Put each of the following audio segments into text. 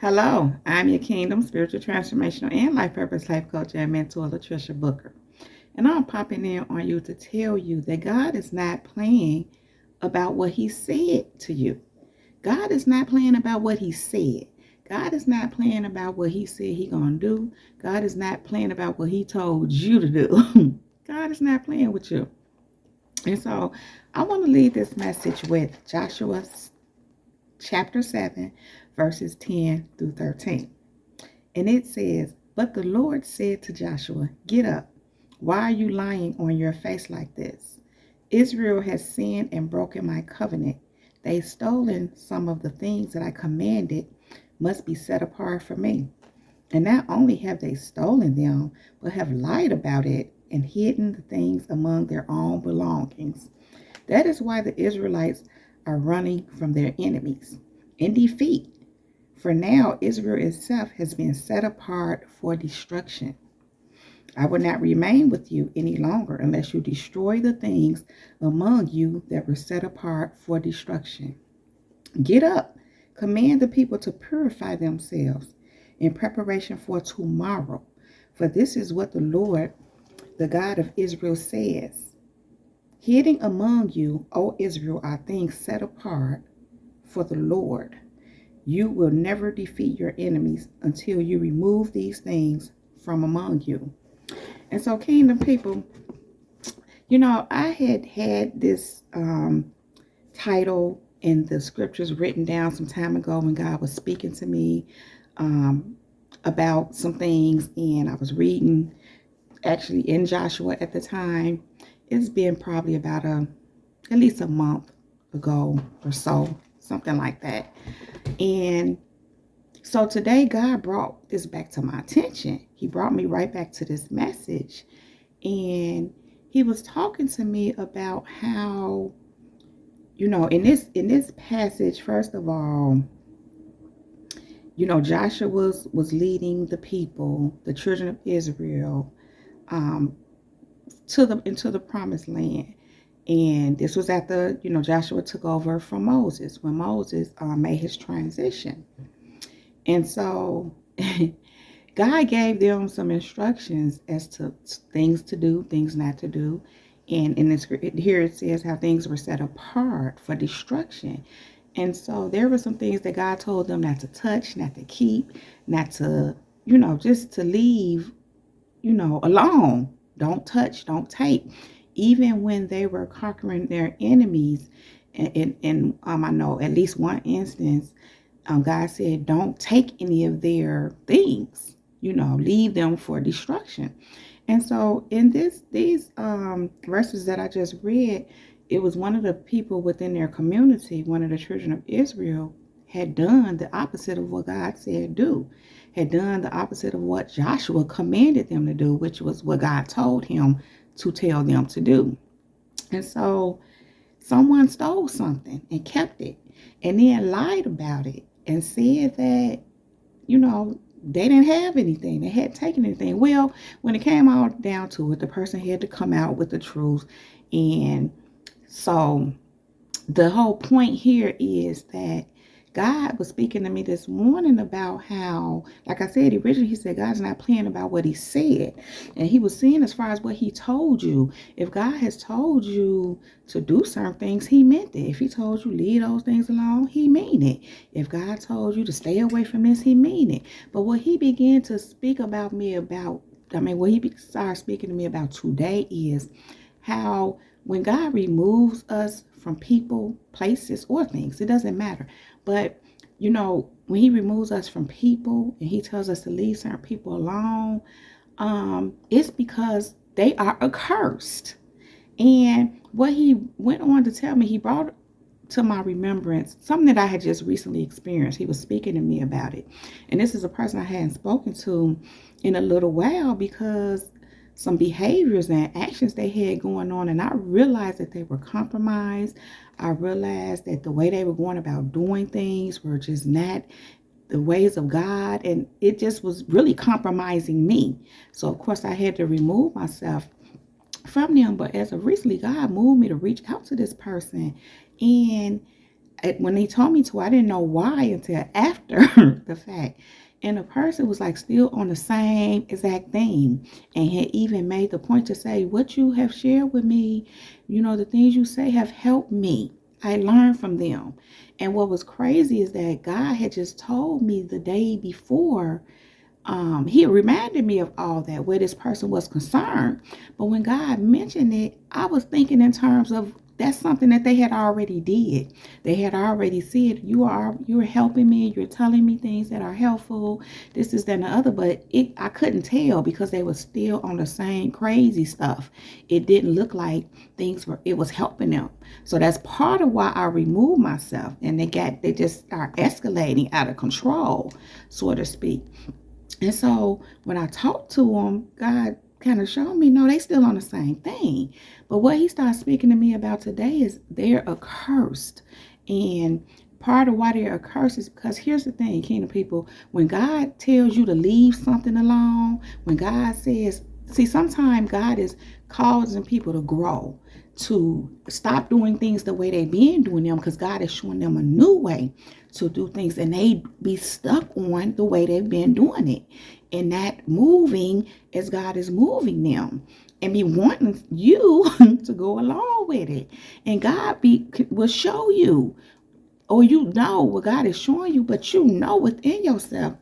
Hello, I'm your Kingdom Spiritual Transformational and Life Purpose Life Coach and Mentor, Latricia Booker. And I'm popping in on you to tell you that God is not playing about what He said to you. God is not playing about what He said. God is not playing about what He said He gonna do. God is not playing about what He told you to do. God is not playing with you. And so I want to leave this message with Joshua chapter 7, verses 10 through 13. And it says, "But the Lord said to Joshua, 'Get up. Why are you lying on your face like this? Israel has sinned and broken my covenant. They've stolen some of the things that I commanded must be set apart for me. And not only have they stolen them, but have lied about it and hidden the things among their own belongings. That is why the Israelites are running from their enemies in defeat. For now, Israel itself has been set apart for destruction. I will not remain with you any longer unless you destroy the things among you that were set apart for destruction. Get up, command the people to purify themselves in preparation for tomorrow. For this is what the Lord, the God of Israel, says. Hidden among you, O Israel, are things set apart for the Lord. You will never defeat your enemies until you remove these things from among you." And so, kingdom people, I had this title in the scriptures written down some time ago when God was speaking to me about some things, and I was reading actually in Joshua at the time. It's been probably about at least a month ago or so, something like that. And so today God brought this back to my attention. He brought me right back to this message. And he was talking to me about how, in this passage, first of all, Joshua was leading the people, the children of Israel, into the promised land. And this was after, Joshua took over from Moses, when Moses made his transition. And so God gave them some instructions as to things to do, things not to do. And in this, here it says how things were set apart for destruction. And so there were some things that God told them not to touch, not to keep, not to, just to leave, alone. Don't touch, don't take. Even when they were conquering their enemies, and I know at least one instance, God said, don't take any of their things, leave them for destruction. And so in these verses that I just read, it was one of the people within their community, one of the children of Israel, had done the opposite of what God said do, had done the opposite of what Joshua commanded them to do, which was what God told him to tell them to do. And so someone stole something and kept it and then lied about it and said that, they didn't have anything. They hadn't taken anything. Well, when it came all down to it, the person had to come out with the truth. And so the whole point here is that God was speaking to me this morning about how, like I said, originally he said God's not playing about what he said. And he was saying as far as what he told you. If God has told you to do certain things, he meant it. If he told you leave those things alone, he mean it. If God told you to stay away from this, he mean it. But what he began to speak about me about, what he started speaking to me about today is how when God removes us from people, places, or things, it doesn't matter. But, when he removes us from people and he tells us to leave certain people alone, it's because they are accursed. And what he went on to tell me, he brought to my remembrance something that I had just recently experienced. He was speaking to me about it. And this is a person I hadn't spoken to in a little while because some behaviors and actions they had going on, and I realized that they were compromised. I realized that the way they were going about doing things were just not the ways of God, and it just was really compromising me. So of course I had to remove myself from them. But as of recently, God moved me to reach out to this person, and when they told me to, I didn't know why until after the fact. And the person was like still on the same exact thing and had even made the point to say, what you have shared with me, the things you say have helped me. I learned from them. And what was crazy is that God had just told me the day before. He reminded me of all that where this person was concerned. But when God mentioned it, I was thinking in terms of that's something that they had already did. They had already said, you're helping me, you're telling me things that are helpful, this is that and the other. But I couldn't tell because they were still on the same crazy stuff. It didn't look like it was helping them. So that's part of why I removed myself, and they just start escalating out of control, so to speak. And so when I talked to them, God kind of showed me, no, they still on the same thing. But what he started speaking to me about today is they're accursed. And part of why they're accursed is because here's the thing, kingdom people, when God tells you to leave something alone, when God says, see, sometimes God is causing people to grow, to stop doing things the way they've been doing them, because God is showing them a new way to do things, and they be stuck on the way they've been doing it, and not moving as God is moving them, and be wanting you to go along with it. And God will show you, or what God is showing you, but within yourself,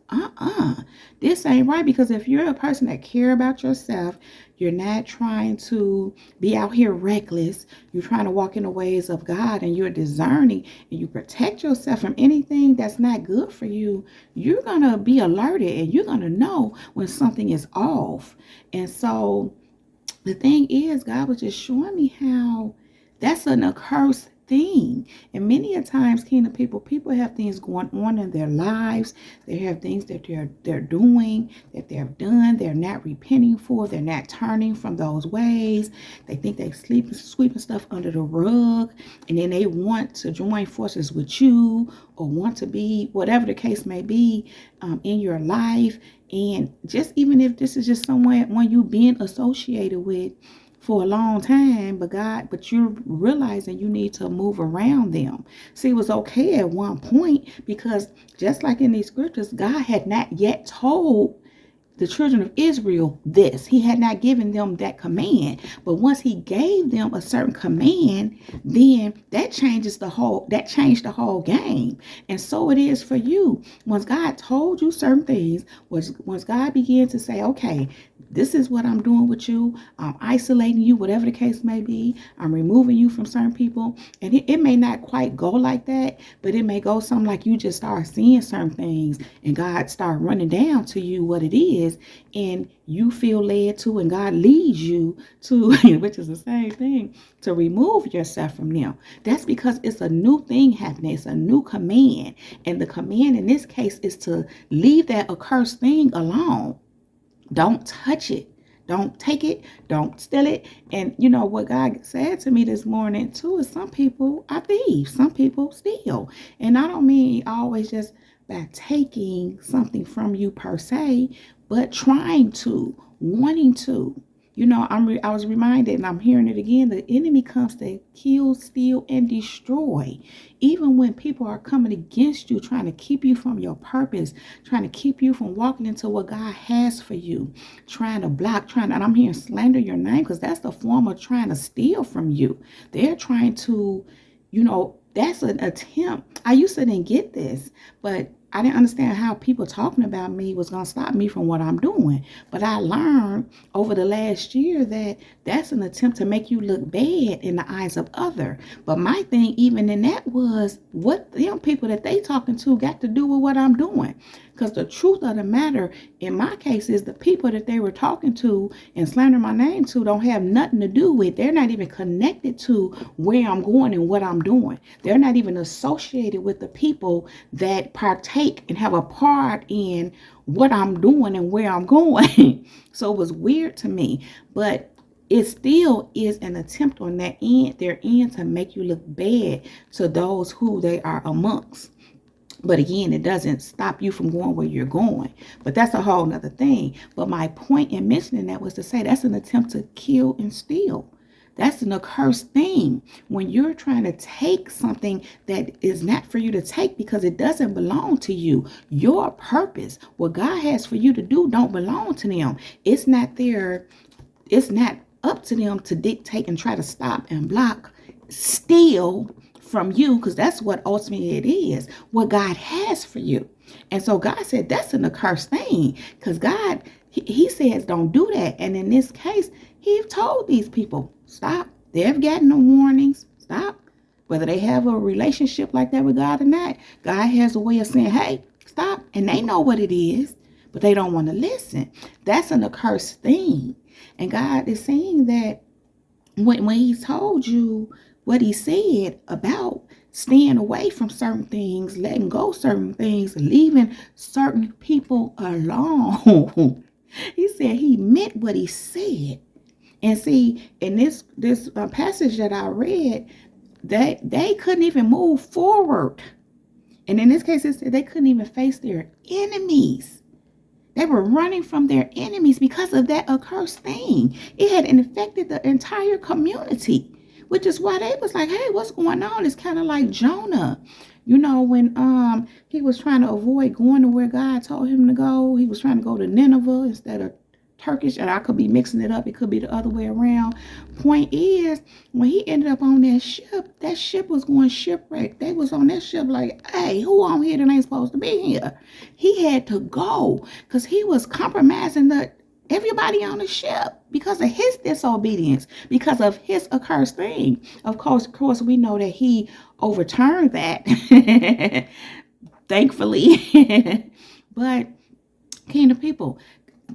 this ain't right. Because if you're a person that care about yourself, you're not trying to be out here reckless, you're trying to walk in the ways of God, and you're discerning, and you protect yourself from anything that's not good for you, you're going to be alerted, and you're going to know when something is off. And so the thing is, God was just showing me how that's an accursed thing. And many a times, kingdom people have things going on in their lives. They have things that they're doing, that they've done, they're not repenting for, they're not turning from those ways. They think they sweeping stuff under the rug, and then they want to join forces with you, or want to be whatever the case may be in your life. And just even if this is just someone you've been associated with for a long time, but you're realizing you need to move around them. See, it was okay at one point, because just like in these scriptures, God had not yet told the children of Israel this. He had not given them that command. But once he gave them a certain command, then that changed the whole game. And so it is for you. Once God told you certain things, once God began to say, okay, this is what I'm doing with you, I'm isolating you, whatever the case may be, I'm removing you from certain people. And it may not quite go like that, but it may go something like you just start seeing certain things, and God start running down to you what it is, and you feel led to, and God leads you to, which is the same thing, to remove yourself from them. That's because it's a new thing happening. It's a new command. And the command in this case is to leave that accursed thing alone. Don't touch it. Don't take it. Don't steal it. And what God said to me this morning too is some people are thieves. Some people steal. And I don't mean always just by taking something from you per se, but trying to, wanting to. I was reminded, and I'm hearing it again, the enemy comes to kill, steal, and destroy. Even when people are coming against you, trying to keep you from your purpose, trying to keep you from walking into what God has for you, trying to block, and I'm hearing slander your name, because that's the form of trying to steal from you. They're trying to, that's an attempt. I used to didn't get this, but I didn't understand how people talking about me was going to stop me from what I'm doing. But I learned over the last year that that's an attempt to make you look bad in the eyes of others. But my thing even in that was, what them people that they talking to got to do with what I'm doing? Because the truth of the matter, in my case, is the people that they were talking to and slandering my name to don't have nothing to do with. They're not even connected to where I'm going and what I'm doing. They're not even associated with the people that partake and have a part in what I'm doing and where I'm going. So it was weird to me. But it still is an attempt on their end to make you look bad to those who they are amongst. But again, it doesn't stop you from going where you're going. But that's a whole nother thing. But my point in mentioning that was to say that's an attempt to kill and steal. That's an accursed thing. When you're trying to take something that is not for you to take because it doesn't belong to you. Your purpose, what God has for you to do, don't belong to them. It's not there. It's not up to them to dictate and try to stop and block, steal from you, because that's what ultimately it is, what God has for you. And so God said that's an accursed thing, because God, he says don't do that. And in this case, he told these people, stop. They've gotten the warnings. Stop. Whether they have a relationship like that with God or not, God has a way of saying, hey, stop. And they know what it is, but they don't want to listen. That's an accursed thing. And God is saying that when he told you what he said about staying away from certain things, letting go certain things, leaving certain people alone, he said he meant what he said. And see, in this passage that I read, they couldn't even move forward. And in this case, it said they couldn't even face their enemies. They were running from their enemies because of that accursed thing. It had infected the entire community, which is why they was like, hey, what's going on? It's kind of like Jonah. You know, when he was trying to avoid going to where God told him to go. He was trying to go to Nineveh instead of Turkish, and I could be mixing it up. It could be the other way around. Point is, when he ended up on that ship was going shipwrecked. They was on that ship like, hey, who on here that ain't supposed to be here? He had to go because he was compromising everybody on the ship because of his disobedience, because of his accursed thing. Of course, we know that he overturned that, thankfully. But, kingdom people,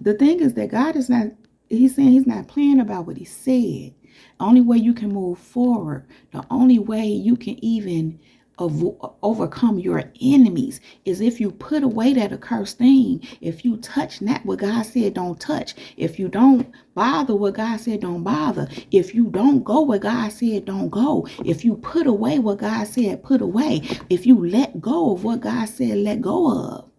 the thing is that God is not, he's saying he's not playing about what he said. The only way you can move forward, the only way you can even overcome your enemies is if you put away that accursed thing. If you touch not what God said, don't touch. If you don't bother what God said, don't bother. If you don't go where God said, don't go. If you put away what God said, put away. If you let go of what God said, let go of.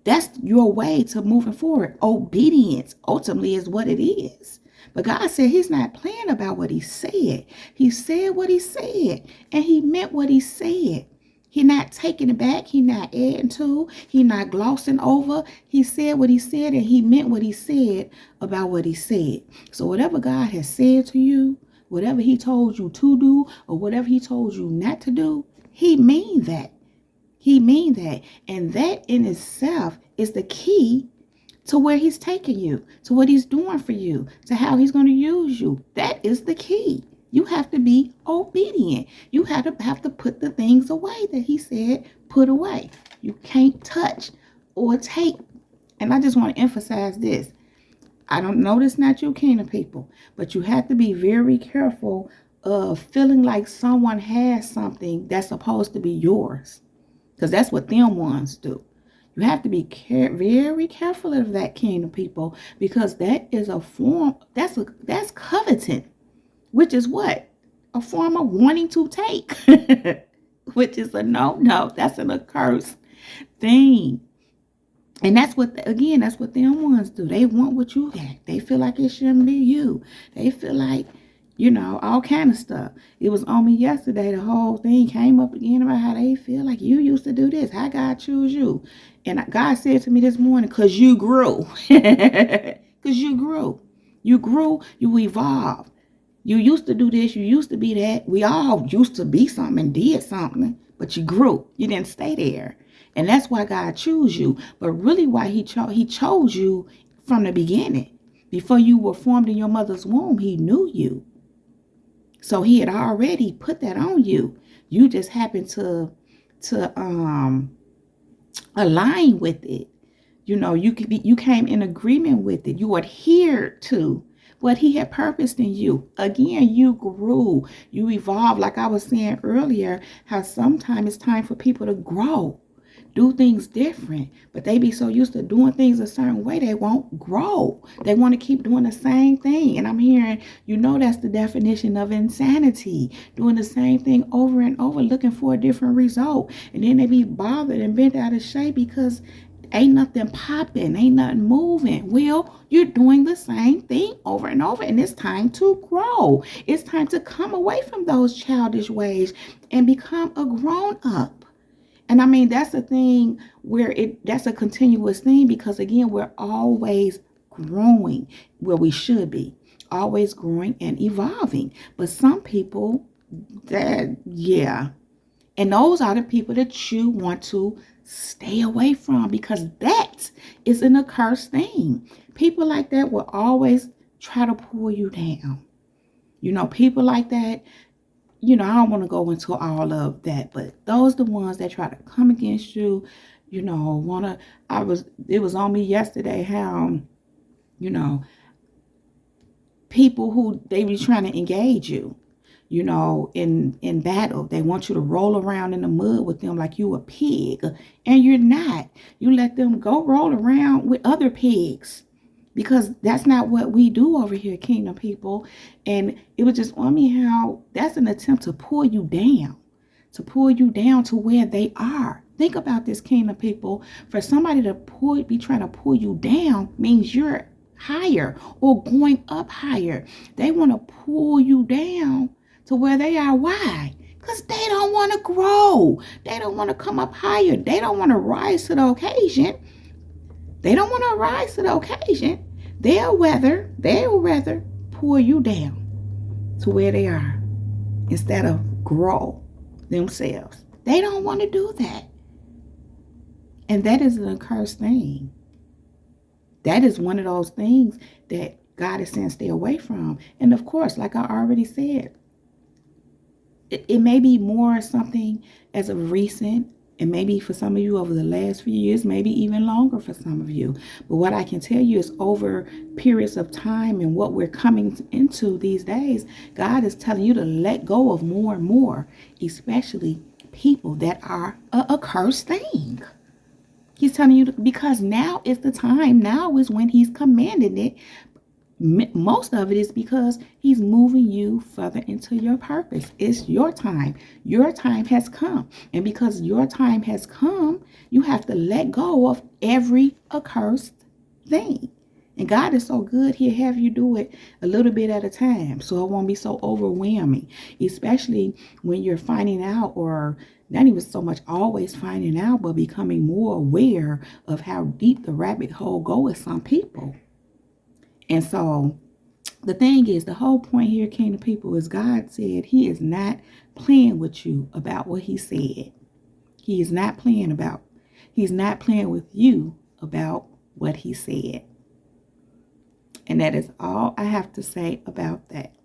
That's your way to moving forward. Obedience ultimately is what it is. But God said he's not playing about what he said. He said what he said, and he meant what he said. He not taking it back. He not adding to. He not glossing over. He said what he said, and he meant what he said about what he said. So whatever God has said to you, whatever he told you to do, or whatever he told you not to do, he mean that. He mean that. And that in itself is the key to where he's taking you, to what he's doing for you, to how he's going to use you. That is the key. You have to be obedient. You have to put the things away that he said put away. You can't touch or take. And I just want to emphasize this. I don't know this not your kingdom people, but you have to be very careful of feeling like someone has something that's supposed to be yours. Because that's what them ones do. You have to be very careful of that, kingdom people, because that is a form, that's coveting, which is what? A form of wanting to take, which is a no, that's an accursed thing. And that's what them ones do. They want what you got. They feel like it shouldn't be you. They feel like, all kind of stuff. It was on me yesterday. The whole thing came up again about how they feel like you used to do this. How God choose you. And God said to me this morning, because you grew. Because you grew. You grew. You evolved. You used to do this. You used to be that. We all used to be something and did something. But you grew. You didn't stay there. And that's why God chose you. But really why he chose you from the beginning. Before you were formed in your mother's womb, he knew you. So he had already put that on you. You just happened to align with it. You came in agreement with it. You adhered to what he had purposed in you. Again, you grew. You evolved. Like I was saying earlier, how sometimes it's time for people to grow. Do things different, but they be so used to doing things a certain way, they won't grow. They want to keep doing the same thing. And I'm hearing, that's the definition of insanity, doing the same thing over and over, looking for a different result. And then they be bothered and bent out of shape because Ain't nothing popping, ain't nothing moving. Well, you're doing the same thing over and over, and it's time to grow. It's time to come away from those childish ways and become a grown up. And I mean, that's the thing where that's a continuous thing, because again, we're always growing where we should be, always growing and evolving. But some people, that, yeah. And those are the people that you want to stay away from, because that is an accursed thing. People like that will always try to pull you down. People like that, I don't want to go into all of that, but those are the ones that try to come against you, it was on me yesterday how, you know, people who they be trying to engage you, in battle. They want you to roll around in the mud with them like you a pig, and you're not. You let them go roll around with other pigs, because that's not what we do over here, kingdom people. And it was just on me how that's an attempt to pull you down, to where they are. Think about this, kingdom people. For somebody to be trying to pull you down means you're higher or going up higher. They want to pull you down to where they are. Why? Because they don't want to grow. They don't want to come up higher. They don't want to rise to the occasion. They'll rather pull you down to where they are instead of grow themselves. They don't want to do that. And that is an accursed thing. That is one of those things that God is saying stay away from. And of course, like I already said, it may be more something as of recent, and maybe for some of you over the last few years, maybe even longer for some of you. But what I can tell you is over periods of time and what we're coming into these days, God is telling you to let go of more and more, especially people that are a cursed thing. He's telling you because now is the time. Now is when he's commanding it. Most of it is because he's moving you further into your purpose. It's your time. Your time has come. And because your time has come, you have to let go of every accursed thing. And God is so good, he'll have you do it a little bit at a time, so it won't be so overwhelming, especially when you're finding out, or not even so much always finding out, but becoming more aware of how deep the rabbit hole goes with some people. And so the thing is, the whole point here, kingdom people, is God said he is not playing with you about what he said. He's not playing with you about what he said. And that is all I have to say about that.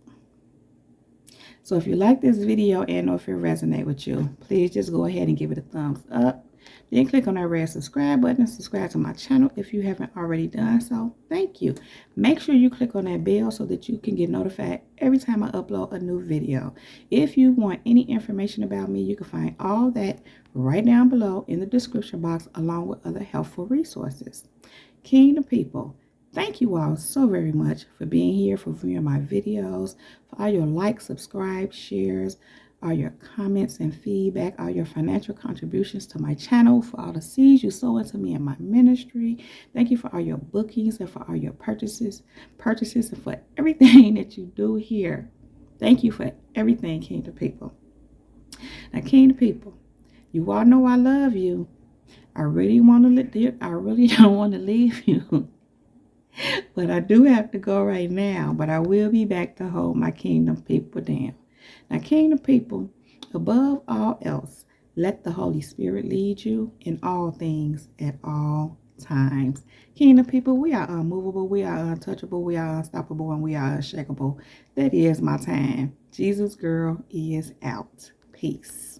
So if you like this video and or if it resonates with you, please just go ahead and give it a thumbs up. Then click on that red subscribe button and subscribe to my channel if you haven't already done so. Thank you. Make sure you click on that bell so that you can get notified every time I upload a new video. If you want any information about me, you can find all that right down below in the description box, along with other helpful resources. Kingdom people, thank you all so very much for being here, for viewing my videos, for all your likes, subscribe, shares, all your comments and feedback, all your financial contributions to my channel, for all the seeds you sow into me and my ministry. Thank you for all your bookings and for all your purchases, and for everything that you do here. Thank you for everything, kingdom people. Now, kingdom people, you all know I love you. I really don't want to leave you. But I do have to go right now. But I will be back to hold my kingdom people down. Now, kingdom people, above all else, let the Holy Spirit lead you in all things at all times. Kingdom people, we are unmovable, we are untouchable, we are unstoppable, and we are unshakable. That is my time. Jesus girl is out. Peace.